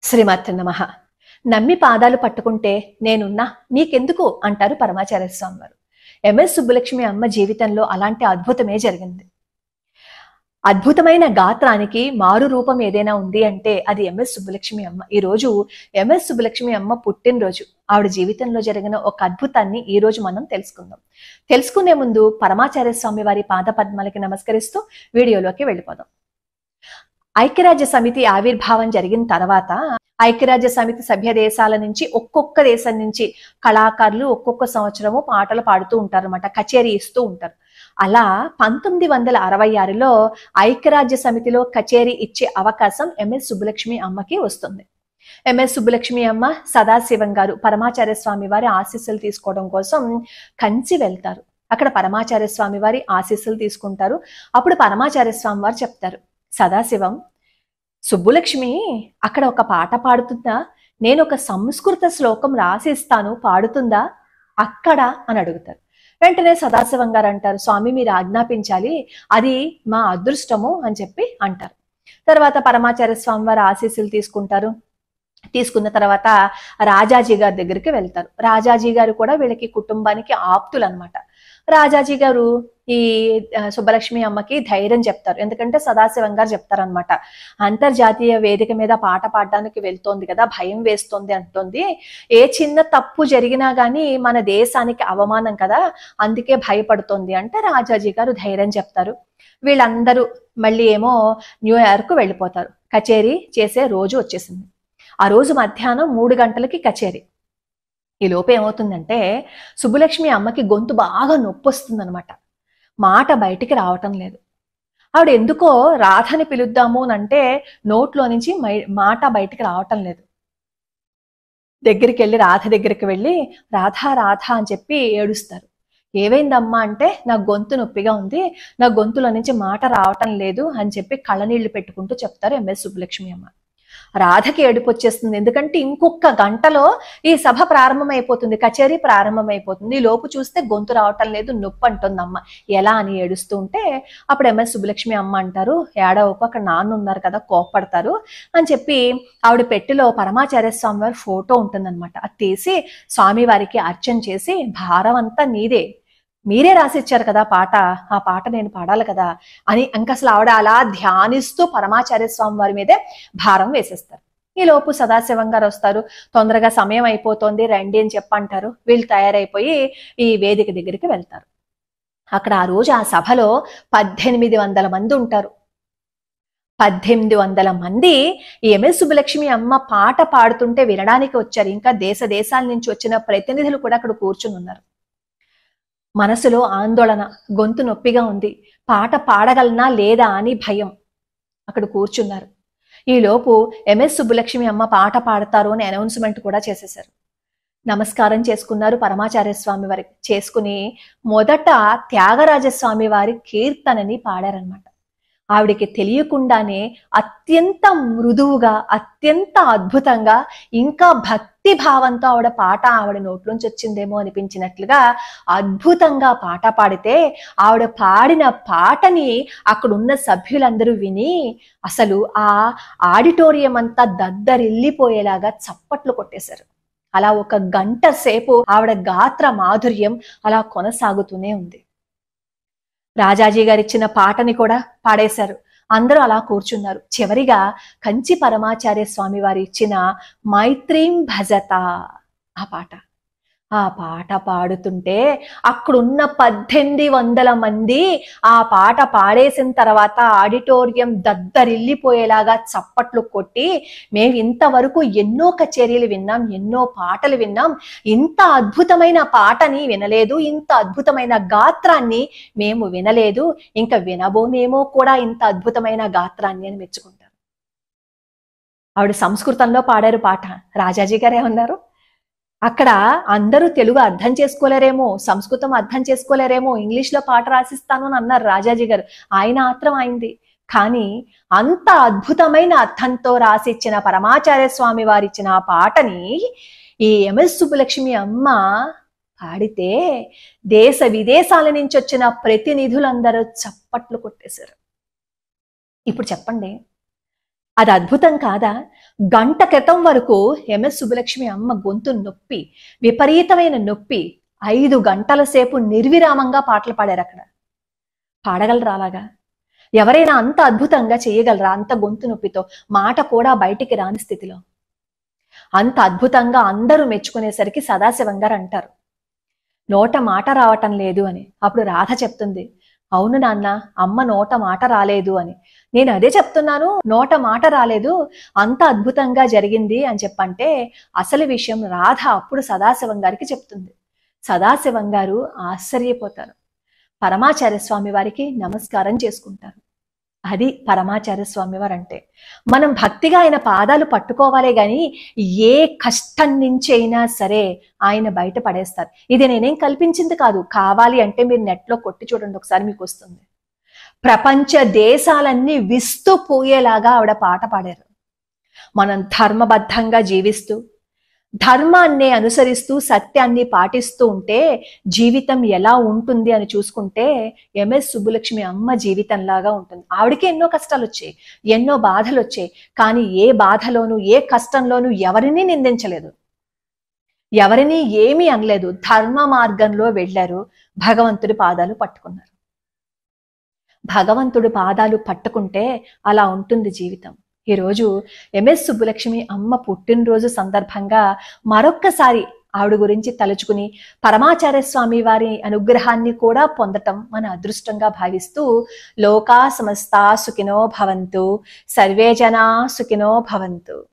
శ్రీమాత్ర నమః. నమ్మి పాదాలు పట్టుకుంటే నేనున్నా నీకెందుకు అంటారు పరమాచార్య స్వామి వారు. ఎంఎస్ సుబ్బలక్ష్మి అమ్మ జీవితంలో అలాంటి అద్భుతమే జరిగింది. అద్భుతమైన గాత్రానికి మారు రూపం ఏదైనా ఉంది అంటే అది ఎంఎస్ సుబ్బలక్ష్మి అమ్మ. ఈ రోజు ఎంఎస్ సుబ్బలక్ష్మి అమ్మ పుట్టినరోజు. ఆవిడ జీవితంలో జరిగిన ఒక అద్భుతాన్ని ఈ రోజు మనం తెలుసుకుందాం. తెలుసుకునే ముందు పరమాచార్య స్వామి వారి పాద పద్మాలకి నమస్కరిస్తూ వీడియోలోకి వెళ్ళిపోదాం. ఐక్యరాజ్య సమితి ఆవిర్భావం జరిగిన తర్వాత ఐక్యరాజ్య సమితి సభ్య దేశాల నుంచి ఒక్కొక్క దేశం నుంచి కళాకారులు ఒక్కొక్క సంవత్సరము పాటలు పాడుతూ ఉంటారు అన్నమాట, కచేరీ ఇస్తూ ఉంటారు. అలా 1966లో ఐక్యరాజ్య సమితిలో కచేరీ ఇచ్చే అవకాశం ఎంఎస్ సుబ్బలక్ష్మి అమ్మకి వస్తుంది. ఎంఎస్ సుబ్బలక్ష్మి అమ్మ సదాశివం గారు పరమాచార్య స్వామి వారి ఆశీస్సులు తీసుకోవడం కోసం కంచి వెళ్తారు. అక్కడ పరమాచార్య స్వామి వారి ఆశీస్సులు తీసుకుంటారు. అప్పుడు పరమాచార్య స్వామి వారు చెప్తారు, సదాశివం, సుబ్బులక్ష్మి అక్కడ ఒక పాట పాడుతుందా, నేను ఒక సంస్కృత శ్లోకం రాసిస్తాను, పాడుతుందా అక్కడ అని అడుగుతారు. వెంటనే సదాశివం గారు అంటారు, స్వామి మీరు ఆజ్ఞాపించాలి, అది మా అదృష్టము అని చెప్పి అంటారు. తర్వాత పరమాచార్య స్వామి వారి ఆశీస్సులు తీసుకుంటారు. తీసుకున్న తర్వాత రాజాజీ గారి దగ్గరికి వెళ్తారు. రాజాజీ గారు కూడా వీళ్ళకి కుటుంబానికి ఆప్తులు అనమాట. రాజాజీ గారు ఈ సుబ్బలక్ష్మి అమ్మకి ధైర్యం చెప్తారు. ఎందుకంటే సదాశివం గారు చెప్తారనమాట, అంతర్జాతీయ వేదిక మీద పాట పాడడానికి వెళ్తోంది కదా, భయం వేస్తోంది అంటుంది, ఏ చిన్న తప్పు జరిగినా గానీ మన దేశానికి అవమానం కదా, అందుకే భయపడుతోంది అంటే రాజాజీ గారు ధైర్యం చెప్తారు. వీళ్ళందరూ మళ్ళీ ఏమో న్యూయార్క్ వెళ్ళిపోతారు. కచేరీ చేసే రోజు వచ్చేసింది. ఆ రోజు మధ్యాహ్నం 3 గంటలకి కచేరీ. ఈ లోపు ఏమవుతుందంటే సుబ్బలక్ష్మి అమ్మకి గొంతు బాగా నొప్పి వస్తుంది అనమాట, మాట బయటికి రావటం లేదు. ఆవిడ ఎందుకో రాధని పిలుద్దాము అంటే నోట్లో నుంచి మాట బయటికి రావటం లేదు. దగ్గరికి వెళ్ళి రాధ దగ్గరికి వెళ్ళి రాధా రాధా అని చెప్పి ఏడుస్తారు. ఏవైందమ్మా అంటే నా గొంతు నొప్పిగా ఉంది, నా గొంతులో నుంచి మాట రావటం లేదు అని చెప్పి కళ్ళనీళ్లు పెట్టుకుంటూ చెప్తారు ఎంఎస్ సుబ్బలక్ష్మి అమ్మ. రాధకి ఏడుపు వచ్చేస్తుంది. ఎందుకంటే ఇంకొక గంటలో ఈ సభ ప్రారంభమైపోతుంది, కచేరీ ప్రారంభమైపోతుంది. ఈ లోపు చూస్తే గొంతు రావటం లేదు, నొప్పి అంటుంది అమ్మ. ఎలా అని ఏడుస్తూ ఉంటే అప్పుడు ఎంఎస్ సుబ్బలక్ష్మి అమ్మ అంటారు, ఏడవకు, అక్కడ నాన్న ఉన్నారు కదా, కోప్పడతారు అని చెప్పి ఆవిడ పెట్టెలో పరమాచార్య స్వామి వారి ఫోటో ఉంటుందన్నమాట. అది తీసి స్వామివారికి అర్చన చేసి, భారం అంతా నీదే, మీరే రాసిచ్చారు కదా పాట, ఆ పాట నేను పాడాలి కదా అని ఇంకా అసలు ఆవిడ అలా ధ్యానిస్తూ పరమాచార్య స్వామి వారి మీదే భారం వేసేస్తారు. ఈ లోపు సదాశివం గారు వస్తారు. తొందరగా సమయం అయిపోతుంది రండి అని చెప్పంటారు. వీళ్ళు తయారైపోయి ఈ వేదిక దగ్గరికి వెళ్తారు. అక్కడ ఆ రోజు ఆ సభలో 1800 మంది ఉంటారు. 1800 మంది ఈ ఎంఎస్ సుబ్బలక్ష్మి అమ్మ పాట పాడుతుంటే వినడానికి వచ్చారు. ఇంకా దేశ దేశాల నుంచి వచ్చిన ప్రతినిధులు కూడా అక్కడ కూర్చుని ఉన్నారు. మనసులో ఆందోళన, గొంతు నొప్పిగా ఉంది, పాట పాడగలనా లేదా అని భయం. అక్కడ కూర్చున్నారు. ఈలోపు ఎంఎస్ సుబ్బలక్ష్మి అమ్మ పాట పాడతారు అని అనౌన్స్మెంట్ కూడా చేసేశారు. నమస్కారం చేసుకున్నారు పరమాచార్య స్వామి వారికి. చేసుకుని మొదట త్యాగరాజస్వామి వారి కీర్తనని పాడారనమాట. ఆవిడికి తెలియకుండానే అత్యంత మృదువుగా, అత్యంత అద్భుతంగా, ఇంకా భక్తి భావంతో ఆవిడ పాట ఆవిడ నోట్లోంచి వచ్చిందేమో అనిపించినట్లుగా అద్భుతంగా పాట పాడితే ఆవిడ పాడిన పాటని అక్కడున్న సభ్యులందరూ విని అసలు ఆ ఆడిటోరియం అంతా దద్దరిల్లిపోయేలాగా చప్పట్లు కొట్టేశారు. అలా 1 గంట సేపు ఆవిడ గాత్ర మాధుర్యం అలా కొనసాగుతూనే ఉంది. రాజాజీ గారు ఇచ్చిన పాటని కూడా పాడేశారు. అందరూ అలా కూర్చున్నారు. చివరిగా కంచి పరమాచార్య స్వామి వారు ఇచ్చిన మైత్రీం భజత ఆ పాట పాడుతుంటే అక్కడున్న 1800 మంది ఆ పాట పాడేసిన తర్వాత ఆడిటోరియం దద్దరిల్లిపోయేలాగా చప్పట్లు కొట్టి, మేము ఇంతవరకు ఎన్నో కచేరీలు విన్నాం, ఎన్నో పాటలు విన్నాం, ఇంత అద్భుతమైన పాటని వినలేదు, ఇంత అద్భుతమైన గాత్రాన్ని మేము వినలేదు, ఇంకా వినబోమేమో కూడా ఇంత అద్భుతమైన గాత్రాన్ని అని మెచ్చుకుంటారు. ఆవిడ సంస్కృతంలో పాడారు పాట. రాజాజీ గారు ఏమన్నారు, అక్కడ అందరూ తెలుగు అర్థం చేసుకోలేరేమో, సంస్కృతం అర్థం చేసుకోలేరేమో, ఇంగ్లీష్లో పాట రాసిస్తాను అని అన్నారు రాజాజీ గారు. ఆయన ఆత్రం అయింది. కానీ అంత అద్భుతమైన అర్థంతో రాసిచ్చిన పరమాచార్య స్వామి వారిచ్చిన ఆ పాటని ఈ ఎంఎస్ సుబ్బలక్ష్మి అమ్మ పాడితే దేశ విదేశాల నుంచి వచ్చిన ప్రతినిధులందరూ చప్పట్లు కొట్టేశారు. ఇప్పుడు చెప్పండి, అది అద్భుతం కాదా? గంట క్రితం వరకు ఎంఎస్ సుబ్బలక్ష్మి అమ్మ గొంతు నొప్పి, విపరీతమైన నొప్పి, 5 గంటల సేపు నిర్విరామంగా పాటలు పాడారు అక్కడ. పాడగలరా అలాగా? ఎవరైనా అంత అద్భుతంగా చేయగలరా? అంత గొంతు నొప్పితో, మాట కూడా బయటికి రాని స్థితిలో. అంత అద్భుతంగా అందరూ మెచ్చుకునేసరికి సదాశివం గారు అంటారు, నోట మాట రావటం లేదు అని. అప్పుడు రాధ చెప్తుంది, అవును నాన్న, అమ్మ నోట మాట రాలేదు అని. నేను అదే చెప్తున్నాను, నోట మాట రాలేదు, అంత అద్భుతంగా జరిగింది అని చెప్పంటే అసలు విషయం రాధ అప్పుడు సదాశివం గారికి చెప్తుంది. సదాశివం గారు ఆశ్చర్యపోతారు. పరమాచార్య స్వామి వారికి నమస్కారం చేసుకుంటారు. అది పరమాచార్య స్వామి వారు అంటే. మనం భక్తిగా ఆయన పాదాలు పట్టుకోవాలే గాని ఏ కష్టం నుంచి అయినా సరే ఆయన బయట పడేస్తారు. ఇది నేనేం కల్పించింది కాదు, కావాలి అంటే మీరు నెట్లో కొట్టి చూడండి, ఒకసారి మీకు వస్తుంది. ప్రపంచ దేశాలన్నీ విస్తూ పోయేలాగా ఆవిడ పాట పాడారు. మనం ధర్మబద్ధంగా జీవిస్తూ, ధర్మాన్ని అనుసరిస్తూ, సత్యాన్ని పాటిస్తూ ఉంటే జీవితం ఎలా ఉంటుంది అని చూసుకుంటే ఎంఎస్ సుబ్బులక్ష్మి అమ్మ జీవితంలాగా ఉంటుంది. ఆవిడకి ఎన్నో కష్టాలు వచ్చాయి, ఎన్నో బాధలు వచ్చాయి, కానీ ఏ బాధలోనూ ఏ కష్టంలోనూ ఎవరినీ నిందించలేదు, ఎవరినీ ఏమీ అనలేదు. ధర్మ మార్గంలో వెళ్ళారు, భగవంతుడి పాదాలు పట్టుకున్నారు. భగవంతుడి పాదాలు పట్టుకుంటే అలా ఉంటుంది జీవితం. ఈరోజు ఎంఎస్ సుబ్బులక్ష్మి అమ్మ పుట్టినరోజు సందర్భంగా మరొక్కసారి ఆవిడ గురించి తలుచుకుని పరమాచార్య స్వామి వారి అనుగ్రహాన్ని కూడా పొందటం మన అదృష్టంగా భావిస్తూ, లోకా సమస్తా సుఖినో భవంతు, సర్వే జనా సుఖినో భవంతు.